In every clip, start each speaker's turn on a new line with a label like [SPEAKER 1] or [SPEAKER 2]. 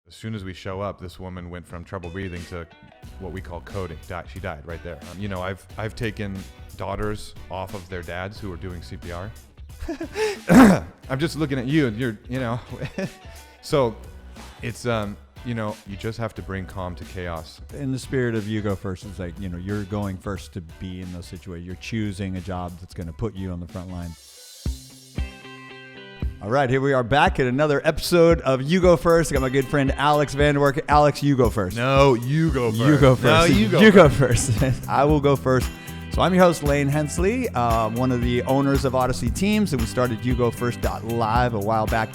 [SPEAKER 1] As soon as we show up, this woman went from trouble breathing to what we call coding. She died right there. I've taken daughters off of their dads who are doing CPR. I'm just looking at you, and you're. So it's you just have to bring calm to chaos.
[SPEAKER 2] In the spirit of you go first, it's like, you're going first to be in those situations. You're choosing a job that's going to put you on the front line. All right, here we are back at another episode of You Go First. I got my good friend Alex Van Dewark. Alex, you go first.
[SPEAKER 1] No, you go first.
[SPEAKER 2] You go first.
[SPEAKER 1] No,
[SPEAKER 2] you go first. I will go first. So I'm your host, Lain Hensley, one of the owners of Odyssey Teams, and we started YouGoFirst.live a while back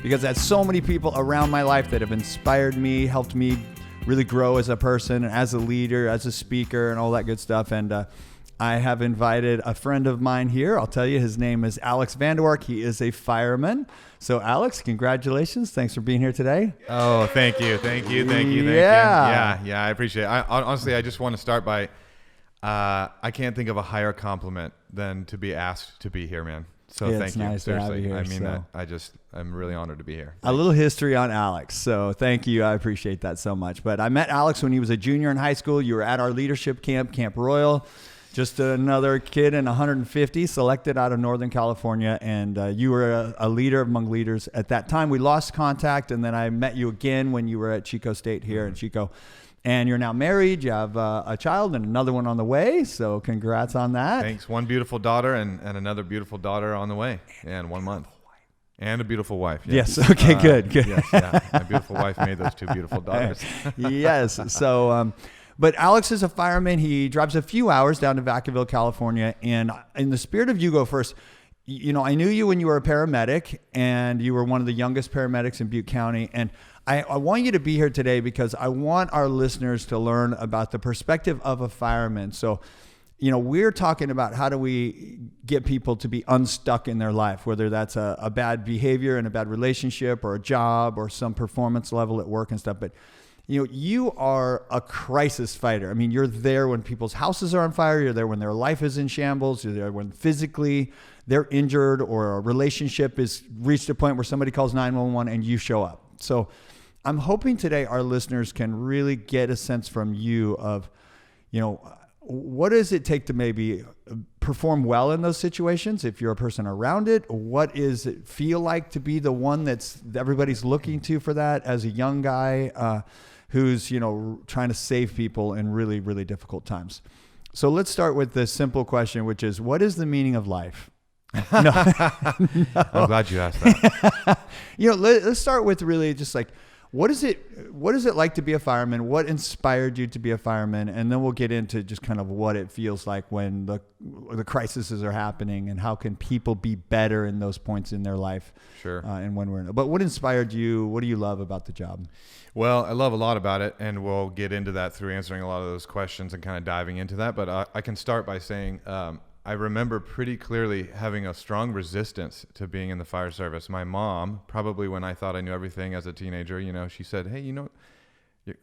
[SPEAKER 2] because I had so many people around my life that have inspired me, helped me really grow as a person, as a leader, as a speaker, and all that good stuff. And I have invited a friend of mine here. I'll tell you, his name is Alex Van Dewark. He is a fireman. So Alex, congratulations. Thanks for being here today.
[SPEAKER 1] Oh, thank you.
[SPEAKER 2] Yeah,
[SPEAKER 1] I appreciate it. Honestly, I just want to start by, I can't think of a higher compliment than to be asked to be here, man. So
[SPEAKER 2] yeah,
[SPEAKER 1] thank you.
[SPEAKER 2] Nice
[SPEAKER 1] Seriously.
[SPEAKER 2] To have you here,
[SPEAKER 1] I mean
[SPEAKER 2] so.
[SPEAKER 1] that. I'm really honored to be here.
[SPEAKER 2] A little history on Alex. So thank you. I appreciate that so much. But I met Alex when he was a junior in high school. You were at our leadership camp, Camp Royal. Just another kid in 150 selected out of Northern California, and you were a leader among leaders. At that time, we lost contact, and then I met you again when you were at Chico State here in Chico. And you're now married. You have a child and another one on the way, so congrats on that.
[SPEAKER 1] Thanks. One beautiful daughter and another beautiful daughter on the way, and 1 month. And a beautiful wife.
[SPEAKER 2] Yes. Okay, good.
[SPEAKER 1] Yes, yeah. My beautiful wife made those two beautiful daughters.
[SPEAKER 2] Yes. So... But Alex is a fireman. He drives a few hours down to Vacaville, California. And in the spirit of You Go First, I knew you when you were a paramedic, and you were one of the youngest paramedics in Butte County. And I want you to be here today because I want our listeners to learn about the perspective of a fireman. So, we're talking about how do we get people to be unstuck in their life, whether that's a bad behavior in a bad relationship or a job or some performance level at work and stuff. But you are a crisis fighter. I mean, you're there when people's houses are on fire. You're there when their life is in shambles. You're there when physically they're injured or a relationship is reached a point where somebody calls 911 and you show up. So I'm hoping today our listeners can really get a sense from you of, what does it take to maybe perform well in those situations if you're a person around it? What does it feel like to be the one that's everybody's looking to for that as a young guy who's, trying to save people in really, really difficult times? So let's start with the simple question, which is, what is the meaning of life? No.
[SPEAKER 1] I'm glad you asked that.
[SPEAKER 2] Let's start with really just like, what is it like to be a fireman? What inspired you to be a fireman? And then we'll get into just kind of what it feels like when the crises are happening and how can people be better in those points in their life.
[SPEAKER 1] Sure.
[SPEAKER 2] And when we're in it. But what inspired you? What do you love about the job?
[SPEAKER 1] Well, I love a lot about it, and we'll get into that through answering a lot of those questions and kind of diving into that. But I can start by saying I remember pretty clearly having a strong resistance to being in the fire service. My mom, probably when I thought I knew everything as a teenager, she said, hey, your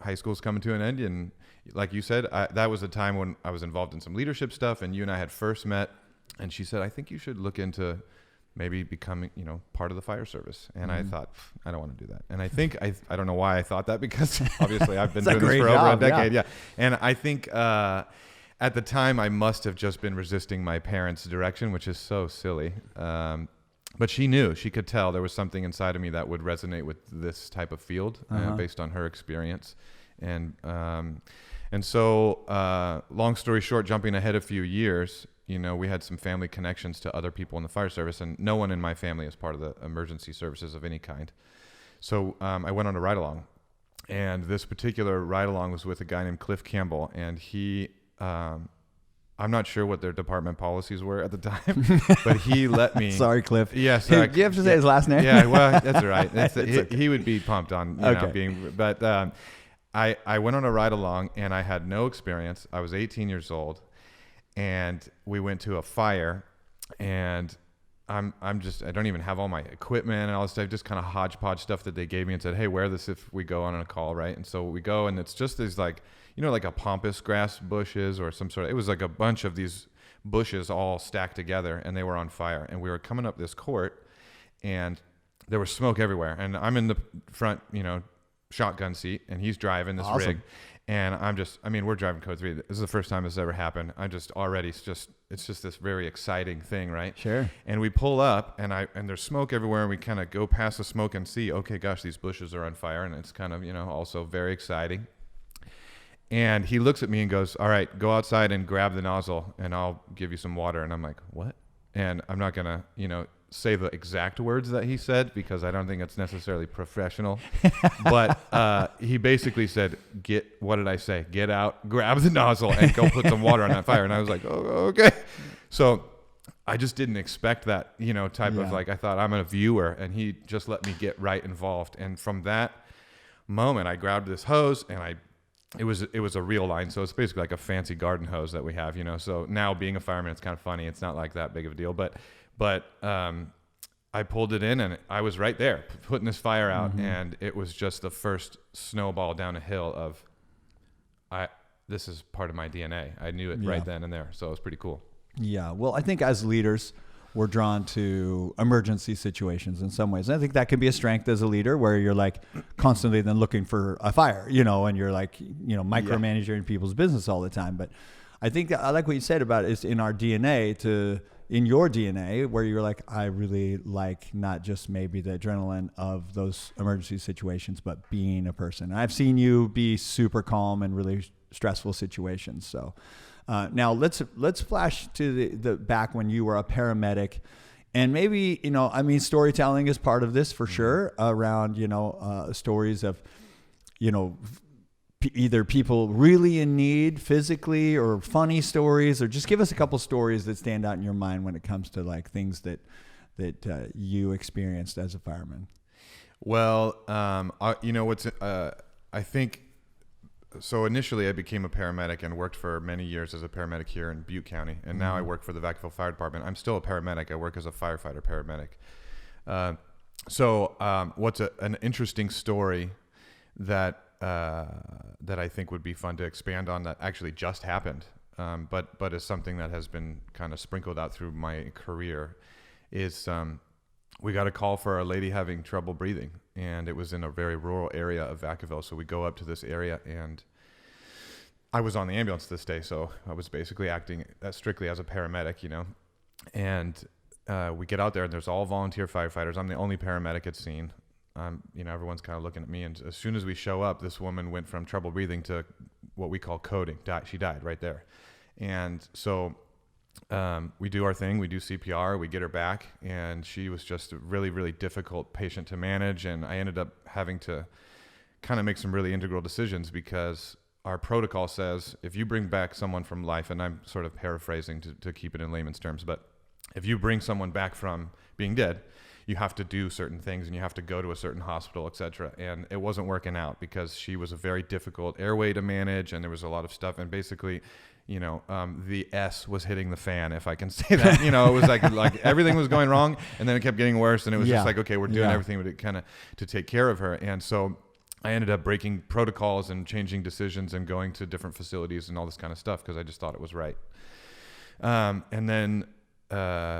[SPEAKER 1] high school's coming to an end. And like you said, that was a time when I was involved in some leadership stuff, and you and I had first met. And she said, I think you should look into maybe becoming, part of the fire service. And I thought, I don't want to do that. And I think, I don't know why I thought that, because obviously I've been doing this for over a decade. Yeah. And I think, at the time, I must have just been resisting my parents' direction, which is so silly. But she knew, she could tell there was something inside of me that would resonate with this type of field based on her experience. And so, long story short, jumping ahead a few years, we had some family connections to other people in the fire service, and no one in my family is part of the emergency services of any kind. So I went on a ride-along, and this particular ride-along was with a guy named Cliff Campbell, and he... I'm not sure what their department policies were at the time, but he let me.
[SPEAKER 2] Sorry, Cliff.
[SPEAKER 1] Yes.
[SPEAKER 2] Do you have to say his last name?
[SPEAKER 1] Yeah, well, that's all right. He would be pumped on being. But I went on a ride along, and I had no experience. I was 18 years old, and we went to a fire, and I don't even have all my equipment and all this stuff, just kind of hodgepodge stuff that they gave me and said, hey, wear this if we go on a call, right? And so we go, and it's just these like a pampas grass bushes or some sort of, it was like a bunch of these bushes all stacked together, and they were on fire. And we were coming up this court, and there was smoke everywhere. And I'm in the front, shotgun seat, and he's driving this
[SPEAKER 2] Awesome.
[SPEAKER 1] rig. And we're driving code 3. This is the first time this ever happened. I'm just already it's just this very exciting thing, right?
[SPEAKER 2] Sure.
[SPEAKER 1] And we pull up, and there's smoke everywhere, and we kind of go past the smoke and see, okay, gosh, these bushes are on fire, and it's kind of, also very exciting. And he looks at me and goes, all right, go outside and grab the nozzle, and I'll give you some water. And I'm like, what? And I'm not going to, say the exact words that he said, because I don't think it's necessarily professional. But he basically said, what did I say? Get out, grab the nozzle, and go put some water on that fire. And I was like, oh, okay. So I just didn't expect that, type of I thought I'm a viewer, and he just let me get right involved. And from that moment, I grabbed this hose, and it was a real line. So it's basically like a fancy garden hose that we have, So now being a fireman, it's kind of funny. It's not like that big of a deal, but I pulled it in, and I was right there putting this fire out. And it was just the first snowball down a hill of, this is part of my DNA. I knew it right then and there. So it was pretty cool.
[SPEAKER 2] Yeah. Well, I think as leaders, we're drawn to emergency situations in some ways. And I think that can be a strength as a leader, where you're like constantly then looking for a fire, and you're like, micromanaging people's business all the time. But I think that I like what you said about it's in our DNA in your DNA, where you're like, I really like not just maybe the adrenaline of those emergency situations, but being a person. And I've seen you be super calm in really stressful situations. So now let's flash to the back when you were a paramedic, and maybe, storytelling is part of this for sure, around, stories of, either people really in need physically, or funny stories, or just give us a couple stories that stand out in your mind when it comes to like things that you experienced as a fireman.
[SPEAKER 1] Well, I think, so initially I became a paramedic and worked for many years as a paramedic here in Butte County. And now I work for the Vacaville Fire Department. I'm still a paramedic. I work as a firefighter paramedic. What's an interesting story that I think would be fun to expand on, that actually just happened, but is something that has been kind of sprinkled out through my career, is we got a call for a lady having trouble breathing, and it was in a very rural area of Vacaville. So we go up to this area, and I was on the ambulance this day, so I was basically acting strictly as a paramedic, and we get out there, and there's all volunteer firefighters. I'm the only paramedic at scene. Everyone's kind of looking at me, and as soon as we show up, this woman went from trouble breathing to what we call coding. She died right there. And so we do our thing. We do CPR. We get her back, and she was just a really, really difficult patient to manage. And I ended up having to kind of make some really integral decisions, because our protocol says if you bring back someone from life, and I'm sort of paraphrasing to keep it in layman's terms, but if you bring someone back from being dead, you have to do certain things, and you have to go to a certain hospital, etc. And it wasn't working out, because she was a very difficult airway to manage, and there was a lot of stuff. And basically, the S was hitting the fan, if I can say that. It was like everything was going wrong, and then it kept getting worse. And it was just like, okay, we're doing everything to take care of her. And so I ended up breaking protocols and changing decisions and going to different facilities and all this kind of stuff, because I just thought it was right. And then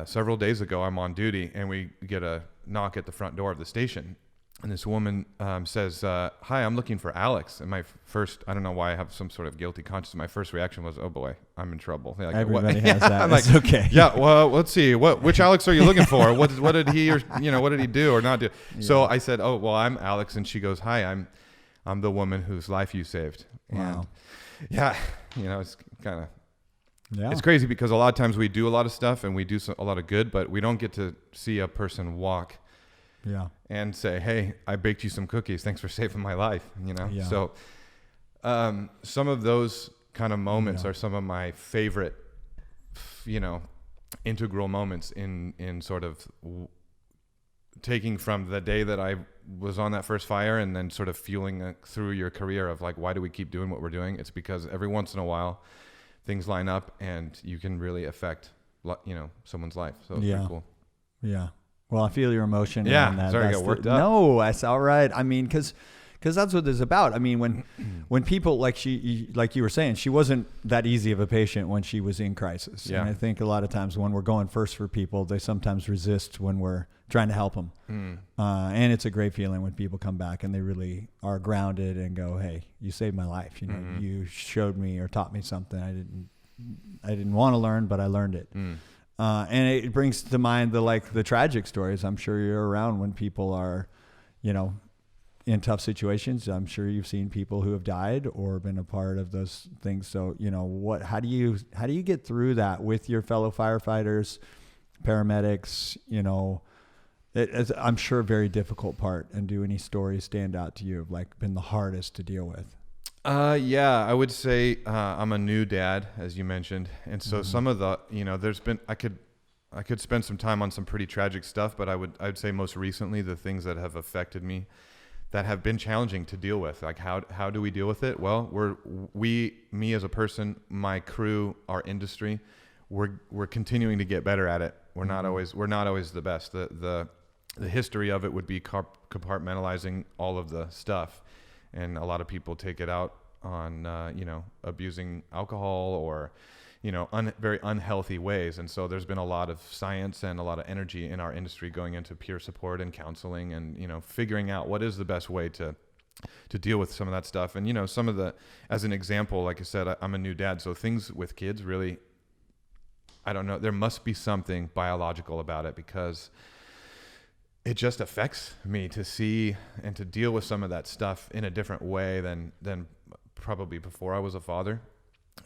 [SPEAKER 1] several days ago, I'm on duty, and we get a knock at the front door of the station, and this woman says, hi, I'm looking for Alex. And my first, I don't know why I have some sort of guilty conscience, my first reaction was, oh boy, I'm in trouble. Like,
[SPEAKER 2] everybody has that.
[SPEAKER 1] I'm like,
[SPEAKER 2] it's okay.
[SPEAKER 1] Yeah, well, let's see, which Alex are you looking for? What did he, or what did he do or not do? Yeah. So I said, oh, well, I'm Alex. And she goes, hi, I'm the woman whose life you saved.
[SPEAKER 2] Wow.
[SPEAKER 1] And yeah, it's kind of,
[SPEAKER 2] yeah.
[SPEAKER 1] It's crazy, because a lot of times we do a lot of stuff, and we do a lot of good, but we don't get to see a person walk and say, hey, I baked you some cookies. Thanks for saving my life.
[SPEAKER 2] Yeah.
[SPEAKER 1] So some of those kind of moments are some of my favorite, integral moments in sort of taking from the day that I was on that first fire, and then sort of fueling through your career of like, why do we keep doing what we're doing? It's because every once in a while things line up, and you can really affect, someone's life. So it's pretty cool.
[SPEAKER 2] Yeah. Well, I feel your emotion.
[SPEAKER 1] Yeah.
[SPEAKER 2] On that.
[SPEAKER 1] Sorry, I got worked up.
[SPEAKER 2] No, that's all right. I mean, because because that's what this is about. I mean, when people like you were saying, she wasn't that easy of a patient when she was in crisis.
[SPEAKER 1] Yeah.
[SPEAKER 2] And I think a lot of times when we're going first for people, they sometimes resist when we're trying to help them. And it's a great feeling when people come back and they really are grounded and go, "Hey, you saved my life. You know, you showed me or taught me something I didn't want to learn, but I learned it." And it brings to mind the tragic stories. I'm sure you're around when people are, you know, in tough situations. I'm sure you've seen people who have died or been a part of those things. So, you know, how do you get through that with your fellow firefighters, paramedics? You know, it's, I'm sure, a very difficult part. And do any stories stand out to you of like been the hardest to deal with?
[SPEAKER 1] Yeah, I would say I'm a new dad, as you mentioned, and so some of the, you know, there's been I could spend some time on some pretty tragic stuff, but I'd say most recently the things that have affected me that have been challenging to deal with. Like how do we deal with it? Well, me as a person, my crew, our industry, we're continuing to get better at it. We're not always the best. The history of it would be compartmentalizing all of the stuff. And a lot of people take it out on, you know, abusing alcohol or, you know, very unhealthy ways. And so there's been a lot of science and a lot of energy in our industry going into peer support and counseling and, you know, figuring out what is the best way to deal with some of that stuff. And, you know, as an example, like I said, I'm a new dad. So things with kids really, I don't know, there must be something biological about it because it just affects me to see and to deal with some of that stuff in a different way than probably before I was a father.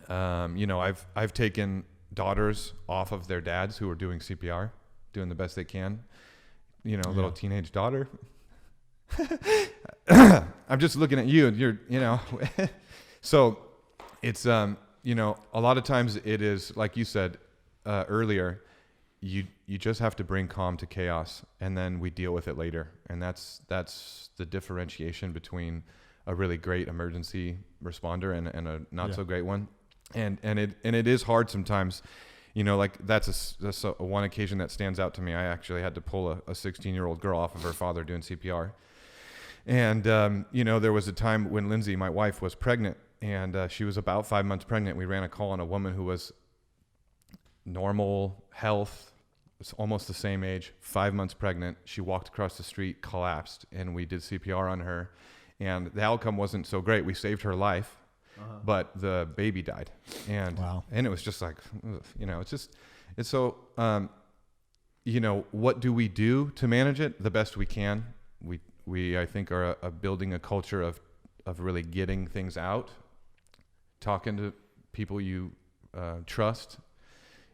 [SPEAKER 1] You know, I've taken daughters off of their dads who are doing CPR, doing the best they can. You know, little teenage daughter. I'm just looking at you and you're, you know, so it's, you know, a lot of times it is, like you said earlier, you just have to bring calm to chaos and then we deal with it later. And that's the differentiation between a really great emergency responder and a not so great one. And it is hard sometimes, you know, like that's one occasion that stands out to me. I actually had to pull a 16-year-old girl off of her father doing CPR. And, you know, there was a time when Lindsay, my wife, was pregnant and she was about 5 months pregnant. We ran a call on a woman who was normal health, it's almost the same age, 5 months pregnant. She walked across the street, collapsed, and we did CPR on her. And the outcome wasn't so great. We saved her life, but the baby died. And and it was just like, you know, it's so, you know, what do we do to manage it? The best we can. We I think, are building a culture of really getting things out, talking to people you trust,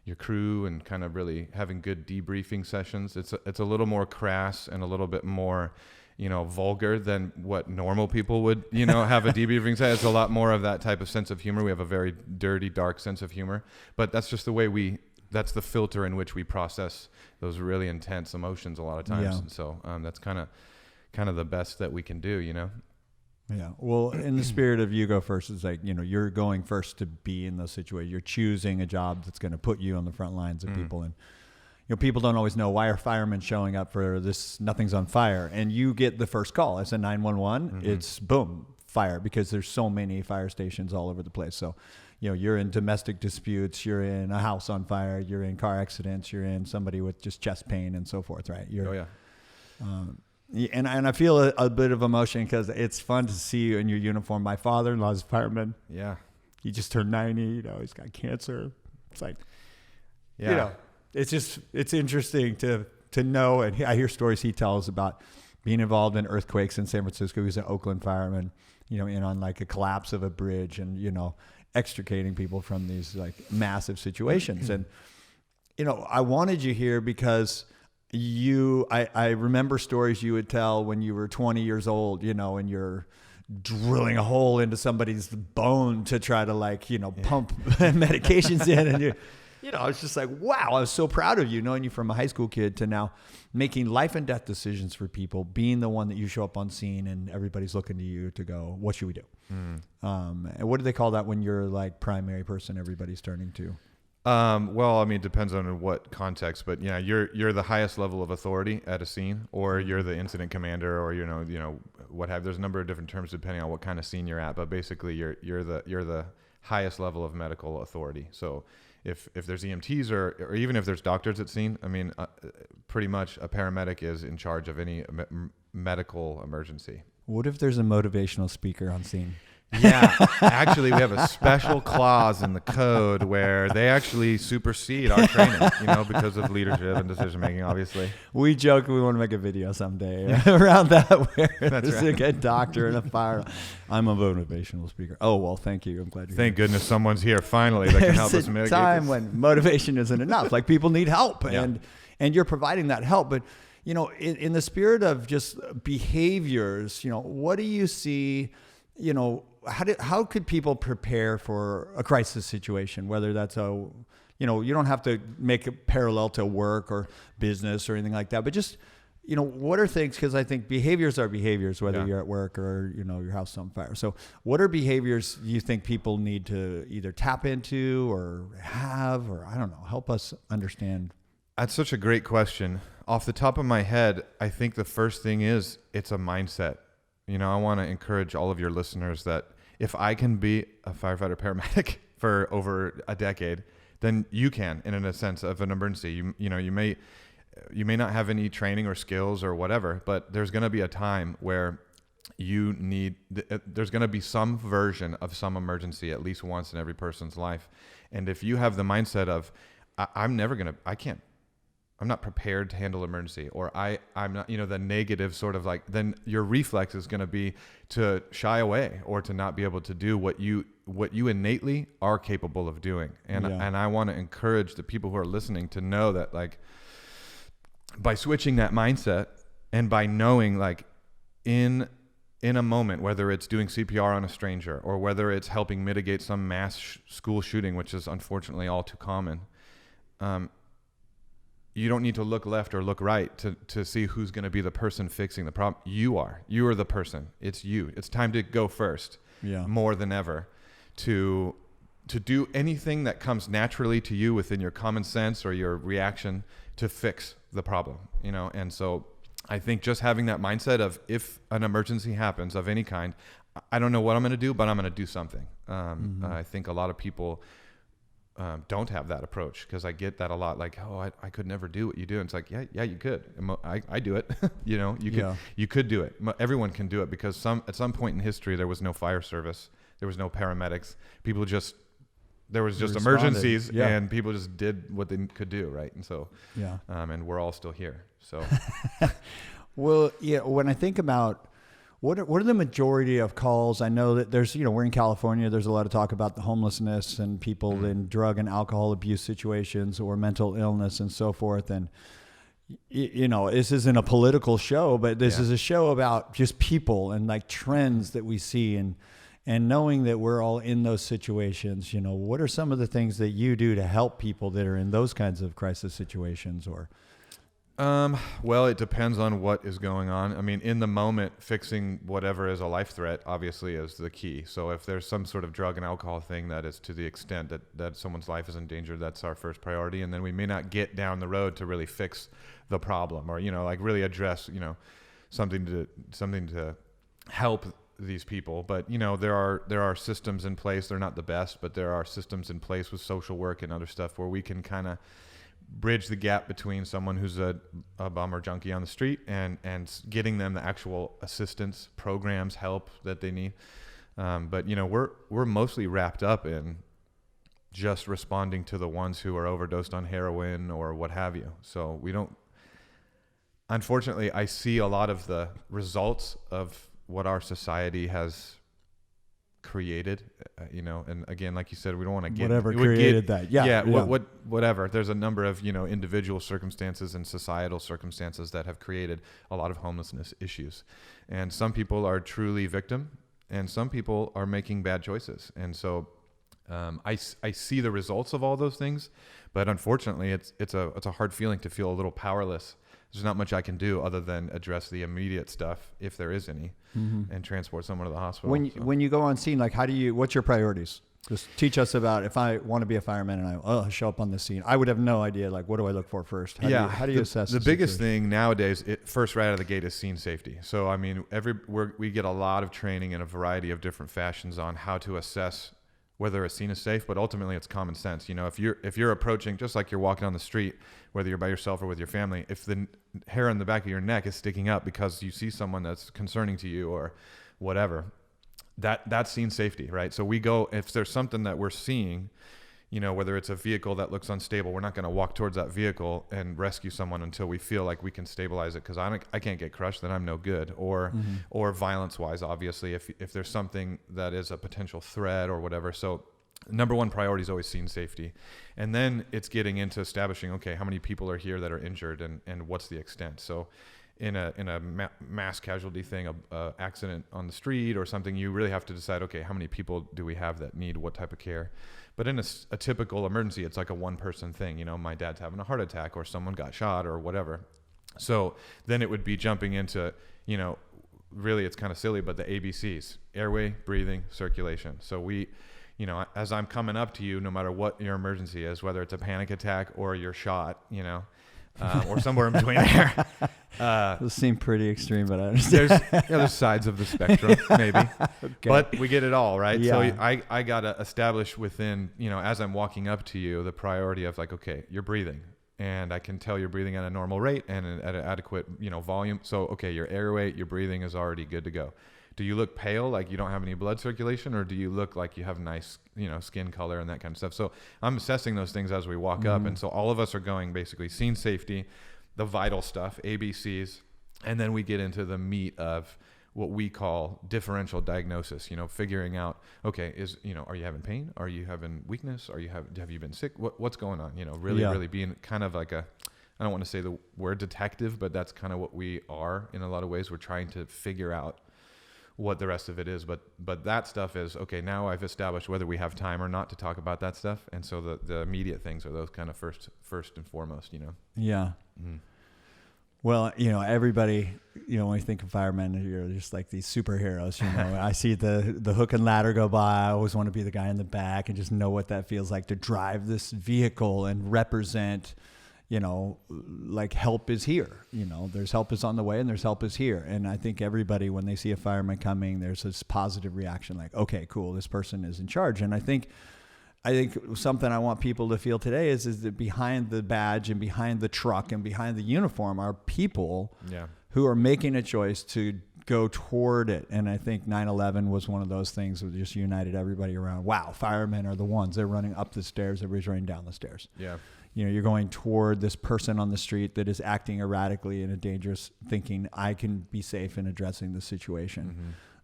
[SPEAKER 1] your crew, and kind of really having good debriefing sessions. It's a little more crass and a little bit more, you know, vulgar than what normal people would, you know, have a debriefing session. It's a lot more of that type of sense of humor. We have a very dirty, dark sense of humor, but that's just the way that's the filter in which we process those really intense emotions a lot of times. And so that's kind of the best that we can do, you know?
[SPEAKER 2] Yeah. Well, in the spirit of you go first, it's like, you know, you're going first to be in those situations. You're choosing a job that's going to put you on the front lines of people. And, you know, people don't always know, why are firemen showing up for this? Nothing's on fire. And you get the first call. It's a 911. It's boom, fire, because there's so many fire stations all over the place. So, you know, you're in domestic disputes, you're in a house on fire, you're in car accidents, you're in somebody with just chest pain and so forth, right? And I feel a bit of emotion because it's fun to see you in your uniform. My father-in-law's a fireman.
[SPEAKER 1] Yeah.
[SPEAKER 2] He just turned 90. You know, he's got cancer. It's like, you know, it's interesting to know. And I hear stories he tells about being involved in earthquakes in San Francisco. He was an Oakland fireman, you know, in on like a collapse of a bridge and, you know, extricating people from these like massive situations. And, you know, I wanted you here because I remember stories you would tell when you were 20 years old, you know, and you're drilling a hole into somebody's bone to try to, like, you know, pump medications in. And you know, it's just like, wow, I was so proud of you, knowing you from a high school kid to now making life and death decisions for people, being the one that you show up on scene and everybody's looking to you to go, what should we do? And what do they call that when you're like primary person everybody's turning to?
[SPEAKER 1] Well, I mean, it depends on what context, but yeah, you're the highest level of authority at a scene, or you're the incident commander, or what have. There's a number of different terms depending on what kind of scene you're at, but basically you're the highest level of medical authority. So if there's EMTs or even if there's doctors at scene, I mean, pretty much a paramedic is in charge of any medical emergency.
[SPEAKER 2] What if there's a motivational speaker on scene?
[SPEAKER 1] Yeah, actually, we have a special clause in the code where they actually supersede our training, because of leadership and decision making, obviously.
[SPEAKER 2] We joke we want to make a video someday around that where
[SPEAKER 1] That's
[SPEAKER 2] there's
[SPEAKER 1] right.
[SPEAKER 2] a doctor and a fire. I'm a motivational speaker. Oh, well, thank you. I'm glad you're
[SPEAKER 1] Thank goodness someone's here finally that can help us
[SPEAKER 2] There's a
[SPEAKER 1] mitigate
[SPEAKER 2] time
[SPEAKER 1] this.
[SPEAKER 2] when motivation isn't enough. Like people need help,
[SPEAKER 1] Yeah.
[SPEAKER 2] and you're providing that help. But in the spirit of just behaviors, what do you see? How could people prepare for a crisis situation? Whether that's you don't have to make it parallel to work or business or anything like that, but just what are things? Because I think behaviors are behaviors, whether you're at work or your house is on fire. So, what are behaviors you think people need to either tap into or have, or I don't know, help us understand?
[SPEAKER 1] That's such a great question. Off the top of my head, I think the first thing is it's a mindset. I want to encourage all of your listeners that if I can be a firefighter paramedic for over a decade, then you can, in a sense of an emergency. You may not have any training or skills or whatever, but there's going to be a time where there's going to be some version of some emergency at least once in every person's life. And if you have the mindset of, I'm not prepared to handle emergency, or I'm not, the negative sort of like, then your reflex is going to be to shy away or to not be able to do what you innately are capable of doing. And I want to encourage the people who are listening to know that, like, by switching that mindset and by knowing, like, in a moment, whether it's doing CPR on a stranger or whether it's helping mitigate some mass school shooting, which is unfortunately all too common, you don't need to look left or look right to see who's going to be the person fixing the problem. You are the person. It's you. It's time to go first, more than ever, to do anything that comes naturally to you within your common sense or your reaction to fix the problem, And so I think just having that mindset of, if an emergency happens of any kind, I don't know what I'm going to do, but I'm going to do something. I think a lot of people don't have that approach, because I get that a lot. Like, I could never do what you do. And it's like, yeah, you could. I do it. You could do it. Everyone can do it, because at some point in history there was no fire service, there was no paramedics. There was just emergencies, and people just did what they could do, right? And so, and we're all still here. So,
[SPEAKER 2] well, when I think about what are the majority of calls? I know that there's, we're in California. There's a lot of talk about the homelessness and people in drug and alcohol abuse situations or mental illness and so forth. And, this isn't a political show, but this is a show about just people and like trends that we see, and knowing that we're all in those situations. What are some of the things that you do to help people that are in those kinds of crisis situations? Or
[SPEAKER 1] well, it depends on what is going on. I mean, in the moment, fixing whatever is a life threat obviously is the key. So if there's some sort of drug and alcohol thing that is to the extent that someone's life is in danger, that's our first priority. And then we may not get down the road to really fix the problem, or, like really address, something to help these people. But, there are systems in place. They're not the best, but there are systems in place with social work and other stuff where we can kind of bridge the gap between someone who's a bum or junkie on the street and getting them the actual assistance programs, help that they need. But we're mostly wrapped up in just responding to the ones who are overdosed on heroin or what have you. So we don't, unfortunately, I see a lot of the results of what our society has created, and again, like you said, we don't want to get
[SPEAKER 2] whatever created that.
[SPEAKER 1] Whatever. There's a number of, individual circumstances and societal circumstances that have created a lot of homelessness issues. And some people are truly victim, and some people are making bad choices. And so I see the results of all those things, but unfortunately it's a hard feeling to feel a little powerless. There's not much I can do other than address the immediate stuff, if there is any, and transport someone to the hospital.
[SPEAKER 2] When you go on scene, like what's your priorities? Just teach us about, if I want to be a fireman and I show up on the scene, I would have no idea, like, what do I look for first? How do you assess
[SPEAKER 1] the biggest thing nowadays, first right out of the gate, is scene safety. So, I mean, we get a lot of training in a variety of different fashions on how to assess whether a scene is safe, but ultimately it's common sense. You know, if you're approaching, just like you're walking on the street, whether you're by yourself or with your family, if the hair on the back of your neck is sticking up because you see someone that's concerning to you or whatever, that's scene safety, right? So we go, if there's something that we're seeing, you know, whether it's a vehicle that looks unstable, we're not going to walk towards that vehicle and rescue someone until we feel like we can stabilize it, because I can't get crushed, then I'm no good. Or violence wise, obviously, if there's something that is a potential threat or whatever. So number one priority is always scene safety. And then it's getting into establishing, okay, how many people are here that are injured and what's the extent. So in a mass casualty thing, a accident on the street or something, you really have to decide, okay, how many people do we have that need what type of care? But in a typical emergency, it's like a one-person thing. You know, my dad's having a heart attack or someone got shot or whatever. So then it would be jumping into, you know, really it's kind of silly, but the ABCs: airway, breathing, circulation. So we, you know, as I'm coming up to you, no matter what your emergency is, whether it's a panic attack or you're shot, you know, or somewhere in between there.
[SPEAKER 2] Those seem pretty extreme, but I understand.
[SPEAKER 1] There's sides of the spectrum, maybe. Okay. But we get it all, right?
[SPEAKER 2] Yeah.
[SPEAKER 1] So I got to establish within, you know, as I'm walking up to you, the priority of like, okay, you're breathing. And I can tell you're breathing at a normal rate and at an adequate, you know, volume. So, okay, your airway, your breathing is already good to go. Do you look pale, like you don't have any blood circulation, or do you look like you have nice, you know, skin color and that kind of stuff? So I'm assessing those things as we walk up. And so all of us are going basically scene safety, the vital stuff, ABCs, and then we get into the meat of what we call differential diagnosis, you know, figuring out, okay, are you having pain? Are you having weakness? Have you been sick? What's going on? You know, really being kind of like I don't want to say the word detective, but that's kind of what we are in a lot of ways. We're trying to figure out what the rest of it is, but that stuff is, okay, now I've established whether we have time or not to talk about that stuff. And so the immediate things are those kind of first and foremost, you know?
[SPEAKER 2] Yeah. Mm-hmm. Well, you know, everybody, you know, when you think of firemen, you're just like these superheroes, you know. I see the hook and ladder go by. I always want to be the guy in the back and just know what that feels like to drive this vehicle and represent, you know, like help is here. You know, there's help is on the way and there's help is here. And I think everybody, when they see a fireman coming, there's this positive reaction like, okay, cool, this person is in charge. And I think something I want people to feel today is that behind the badge and behind the truck and behind the uniform are people who are making a choice to go toward it. And I think 9/11 was one of those things that just united everybody around. Wow, firemen are the ones. They're running up the stairs. Everybody's running down the stairs. Yeah. You know, you're going toward this person on the street that is acting erratically in a dangerous, thinking I can be safe in addressing the situation.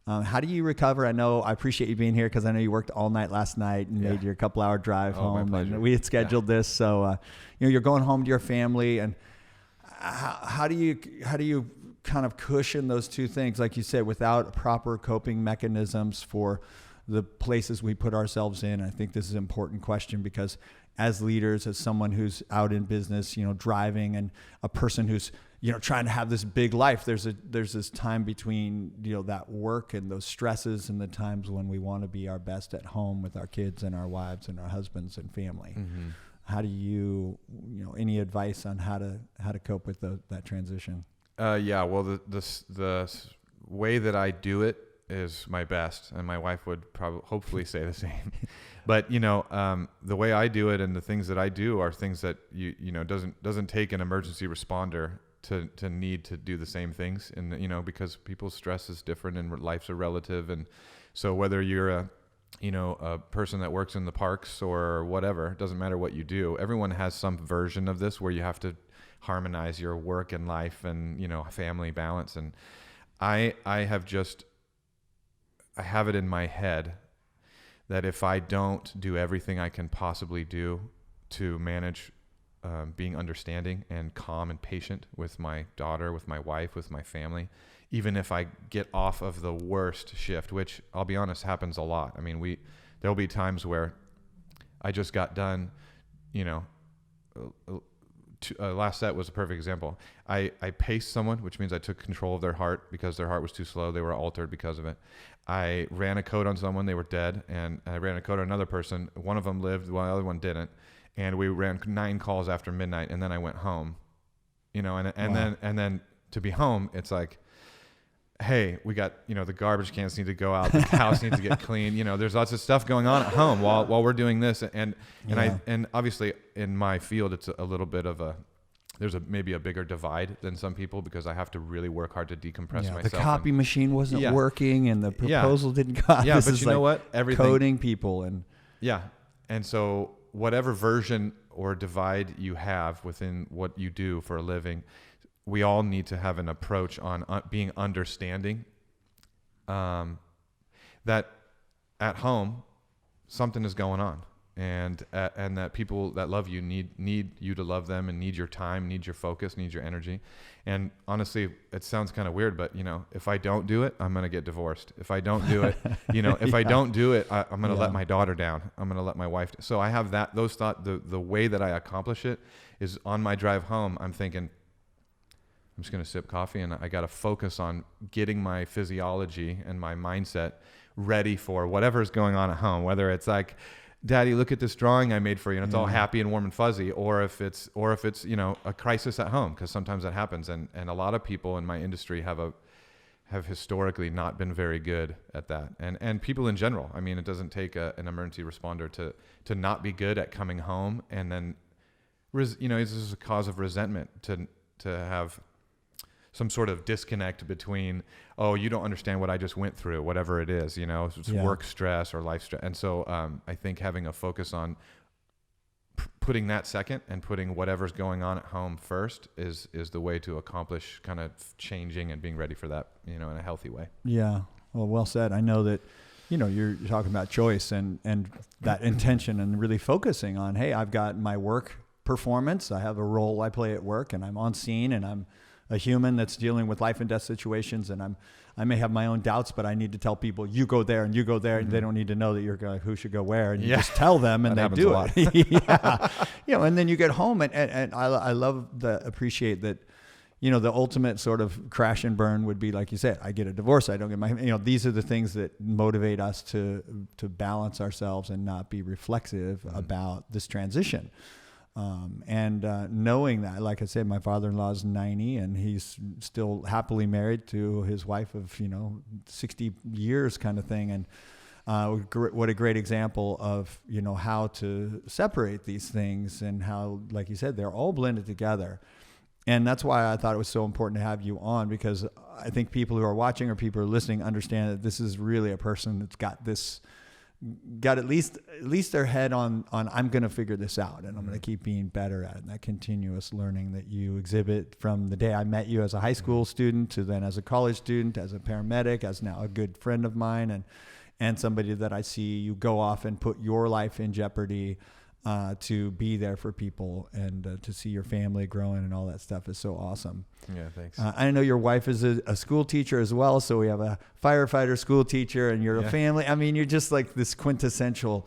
[SPEAKER 2] Mm-hmm. How do you recover? I appreciate you being here because I know you worked all night last night and made your couple-hour drive home. And we had scheduled this, so you know, you're going home to your family. And how do you kind of cushion those two things, like you said, without proper coping mechanisms for the places we put ourselves in? I think this is an important question because as leaders, as someone who's out in business, you know, driving, and a person who's, you know, trying to have this big life, there's this time between, you know, that work and those stresses and the times when we want to be our best at home with our kids and our wives and our husbands and family. Mm-hmm. How do you know, any advice on how to cope with that transition?
[SPEAKER 1] Well, the way that I do it is my best, and my wife would hopefully say the same. But you know, the way I do it and the things that I do are things that you know doesn't take an emergency responder to need to do the same things, and you know, because people's stress is different and lives are relative. And so whether you're a person that works in the parks or whatever, it doesn't matter what you do. Everyone has some version of this where you have to harmonize your work and life and, you know, family balance. And I have it in my head that if I don't do everything I can possibly do to manage being understanding and calm and patient with my daughter, with my wife, with my family, even if I get off of the worst shift, which I'll be honest happens a lot. I mean, there'll be times where I just got done, you know, last set was a perfect example. I paced someone, which means I took control of their heart because their heart was too slow. They were altered because of it. I ran a code on someone, they were dead, and I ran a code on another person. One of them lived, while the other one didn't. And we ran 9 calls after midnight, and then I went home. And
[SPEAKER 2] Wow.
[SPEAKER 1] then to be home, it's like, hey, we got, the garbage cans need to go out, the house needs to get clean. There's lots of stuff going on at home while we're doing this. And obviously in my field, it's a little bit of there's maybe a bigger divide than some people because I have to really work hard to decompress myself.
[SPEAKER 2] The copy machine wasn't working and the proposal didn't go out.
[SPEAKER 1] Yeah,
[SPEAKER 2] This
[SPEAKER 1] but
[SPEAKER 2] is
[SPEAKER 1] you know what? Everything,
[SPEAKER 2] coding people and
[SPEAKER 1] and so whatever version or divide you have within what you do for a living, we all need to have an approach on being understanding that at home something is going on, and that people that love you need you to love them and need your time, need your focus, need your energy. And honestly, it sounds kind of weird, but if I don't do it, I'm gonna get divorced. If I don't do it, if I don't do it, I'm gonna let my daughter down. I'm gonna let my wife. So I have those thoughts. The way that I accomplish it is on my drive home. I'm thinking, I'm just going to sip coffee, and I got to focus on getting my physiology and my mindset ready for whatever's going on at home, whether it's like, Daddy, look at this drawing I made for you, and it's all happy and warm and fuzzy, or if it's a crisis at home, because sometimes that happens. And a lot of people in my industry have historically not been very good at that. And people in general. I mean, it doesn't take an emergency responder to not be good at coming home. And then, this is a cause of resentment to have some sort of disconnect between, oh, you don't understand what I just went through, whatever it is, it's work stress or life stress. And so I think having a focus on putting that second and putting whatever's going on at home first is the way to accomplish kind of changing and being ready for that, in a healthy way.
[SPEAKER 2] Yeah. Well said. I know that, you're talking about choice and that intention and really focusing on, hey, I've got my work performance. I have a role I play at work, and I'm on scene, and I'm a human that's dealing with life and death situations, and I may have my own doubts, but I need to tell people, you go there and you go there, and they don't need to know that you're going, who should go where, and you just tell them, and they do it. And then you get home, and I love appreciate that. The ultimate sort of crash and burn would be, like you said, I get a divorce, I don't get my, these are the things that motivate us to balance ourselves and not be reflexive about this transition. Knowing that, like I said, my father-in-law is 90, and he's still happily married to his wife of, 60 years kind of thing. And what a great example of, how to separate these things, and how, like you said, they're all blended together. And that's why I thought it was so important to have you on, because I think people who are watching or people who are listening understand that this is really a person that's got at least their head on I'm going to figure this out, and I'm going to keep being better at it. And that continuous learning that you exhibit from the day I met you as a high school student to then as a college student, as a paramedic, as now a good friend of mine, and somebody that I see you go off and put your life in jeopardy to be there for people, and to see your family growing and all that stuff is so awesome.
[SPEAKER 1] Yeah, thanks.
[SPEAKER 2] I know your wife is a school teacher as well, so we have a firefighter school teacher, and you're a family. I mean, you're just like this quintessential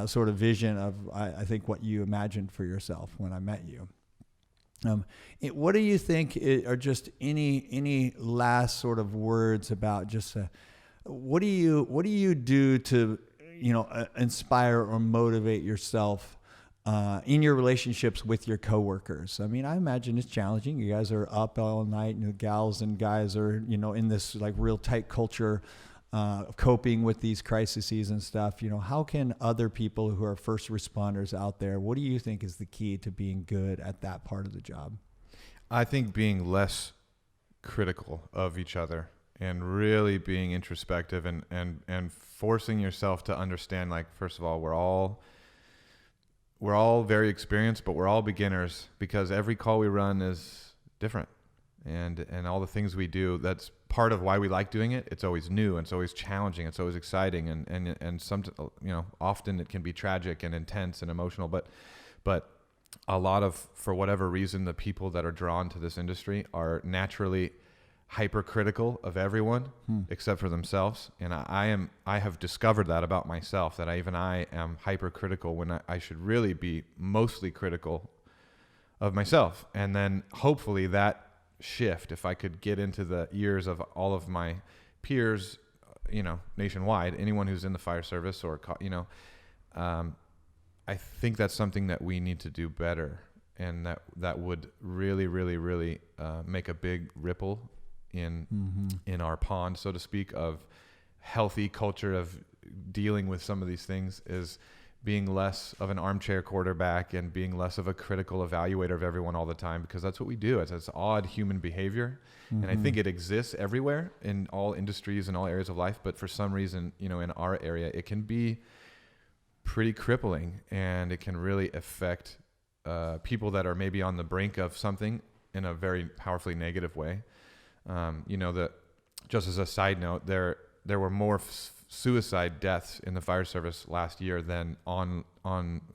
[SPEAKER 2] sort of vision of, I think, what you imagined for yourself when I met you. What do you think are just any last sort of words about just what do you do to inspire or motivate yourself in your relationships with your coworkers? I mean, I imagine it's challenging. You guys are up all night, and the gals and guys are, in this like real tight culture, coping with these crises and stuff. How can other people who are first responders out there, what do you think is the key to being good at that part of the job?
[SPEAKER 1] I think being less critical of each other, and really being introspective, and forcing yourself to understand, like, first of all, we're all very experienced, but we're all beginners, because every call we run is different, and all the things we do, that's part of why we like doing it. It's always new, and it's always challenging, it's always exciting, and some, often it can be tragic and intense and emotional, but a lot of, for whatever reason, the people that are drawn to this industry are naturally hypercritical of everyone except for themselves. And I have discovered that about myself, that I am hypercritical when I should really be mostly critical of myself. And then hopefully that shift, if I could get into the ears of all of my peers, nationwide, anyone who's in the fire service or, I think that's something that we need to do better. And that would really, really, really make a big ripple in our pond, so to speak, of healthy culture of dealing with some of these things, is being less of an armchair quarterback and being less of a critical evaluator of everyone all the time, because that's what we do. It's odd human behavior. And I think it exists everywhere in all industries and all areas of life. But for some reason, in our area, it can be pretty crippling, and it can really affect people that are maybe on the brink of something in a very powerfully negative way. That just as a side note, there were more suicide deaths in the fire service last year than on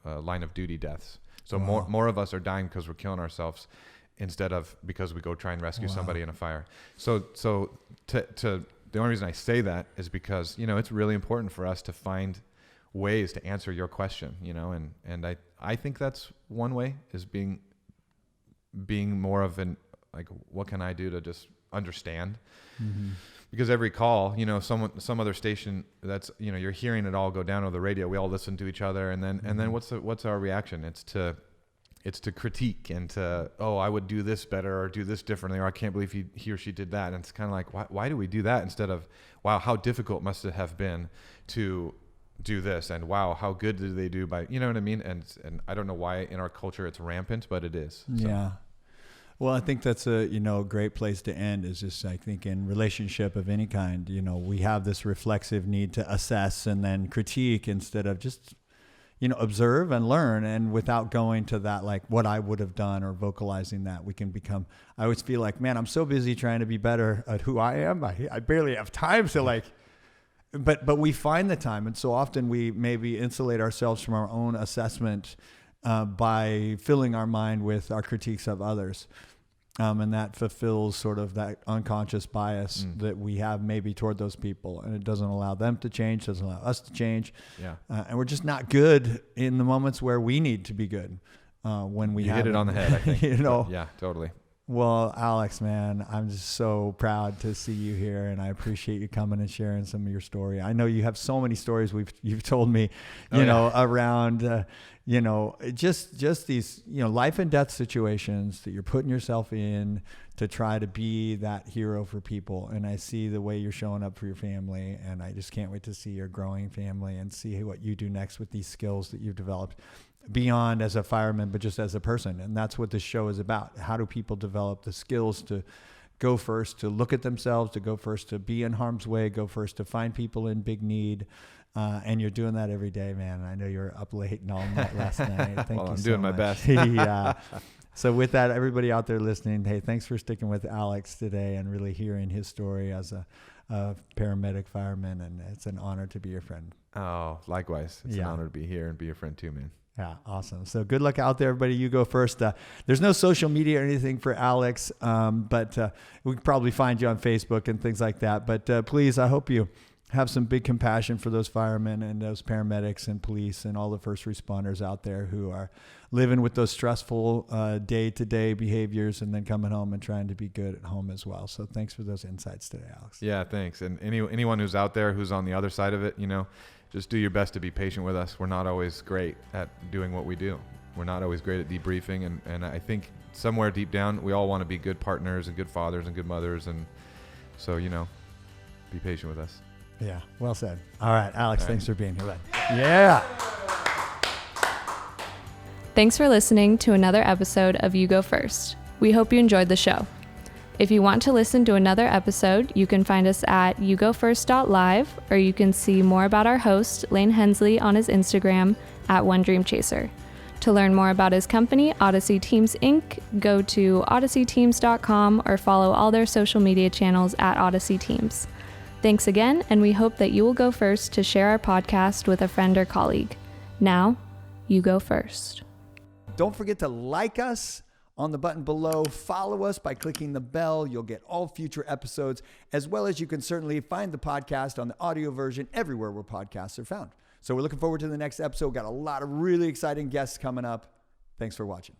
[SPEAKER 1] line of duty deaths. So more of us are dying because we're killing ourselves instead of because we go try and rescue somebody in a fire. So the only reason I say that is because, it's really important for us to find ways to answer your question, and I think that's one way, is being more of an, like, what can I do to just understand? Because every call, some other station that's, you're hearing it all go down on the radio. We all listen to each other, and then what's our reaction? It's to critique and to, I would do this better or do this differently, or I can't believe he or she did that. And it's kind of like, why do we do that instead of, wow, how difficult must it have been to do this, and wow, how good did they do by, you know what I mean? And I don't know why in our culture it's rampant, but it is. So.
[SPEAKER 2] Yeah. Well, I think that's a great place to end, is just, I think, in relationship of any kind, we have this reflexive need to assess and then critique instead of just, observe and learn. And without going to that, like, what I would have done, or vocalizing that, we can become, I always feel like, man, I'm so busy trying to be better at who I am. I barely have time to but we find the time. And so often we maybe insulate ourselves from our own assessment by filling our mind with our critiques of others. And that fulfills sort of that unconscious bias that we have maybe toward those people. And it doesn't allow them to change, doesn't allow us to change. Yeah. And we're just not good in the moments where we need to be good. When we
[SPEAKER 1] hit it on the head, I think. Yeah, totally.
[SPEAKER 2] Well, Alex, man, I'm just so proud to see you here, and I appreciate you coming and sharing some of your story. I know you have so many stories you've told me, around, just these, life and death situations that you're putting yourself in to try to be that hero for people. And I see the way you're showing up for your family, and I just can't wait to see your growing family and see what you do next with these skills that you've developed beyond as a fireman, but just as a person. And that's what this show is about. How do people develop the skills to go first, to look at themselves, to go first, to be in harm's way, go first, to find people in big need. And you're doing that every day, man. I know you were up late and all night last night. Thank you
[SPEAKER 1] I'm
[SPEAKER 2] so
[SPEAKER 1] doing
[SPEAKER 2] much.
[SPEAKER 1] my best.
[SPEAKER 2] Yeah. So with that, everybody out there listening, hey, thanks for sticking with Alex today and really hearing his story as a paramedic fireman. And it's an honor to be your friend.
[SPEAKER 1] Oh, likewise. It's an honor to be here and be your friend too, man.
[SPEAKER 2] Yeah, awesome. So good luck out there, everybody. You go first. There's no social media or anything for Alex, but we can probably find you on Facebook and things like that. But please, I hope you have some big compassion for those firemen and those paramedics and police and all the first responders out there who are living with those stressful day-to-day behaviors and then coming home and trying to be good at home as well. So thanks for those insights today, Alex.
[SPEAKER 1] Yeah, thanks. And anyone who's out there who's on the other side of it, just do your best to be patient with us. We're not always great at doing what we do. We're not always great at debriefing. And I think somewhere deep down, we all want to be good partners and good fathers and good mothers. And so, be patient with us.
[SPEAKER 2] Yeah, well said. All right, Alex, thanks for being here. Bud. Yeah.
[SPEAKER 3] Thanks for listening to another episode of You Go First. We hope you enjoyed the show. If you want to listen to another episode, you can find us at yougofirst.live, or you can see more about our host, Lain Hensley, on his Instagram at One Dream Chaser. To learn more about his company, Odyssey Teams Inc., go to odysseyteams.com or follow all their social media channels at Odyssey Teams. Thanks again, and we hope that you will go first to share our podcast with a friend or colleague. Now, you go first.
[SPEAKER 2] Don't forget to like us on the button below. Follow us by clicking the bell. You'll get all future episodes, as well as you can certainly find the podcast on the audio version everywhere where podcasts are found. So we're looking forward to the next episode. We've got a lot of really exciting guests coming up. Thanks for watching.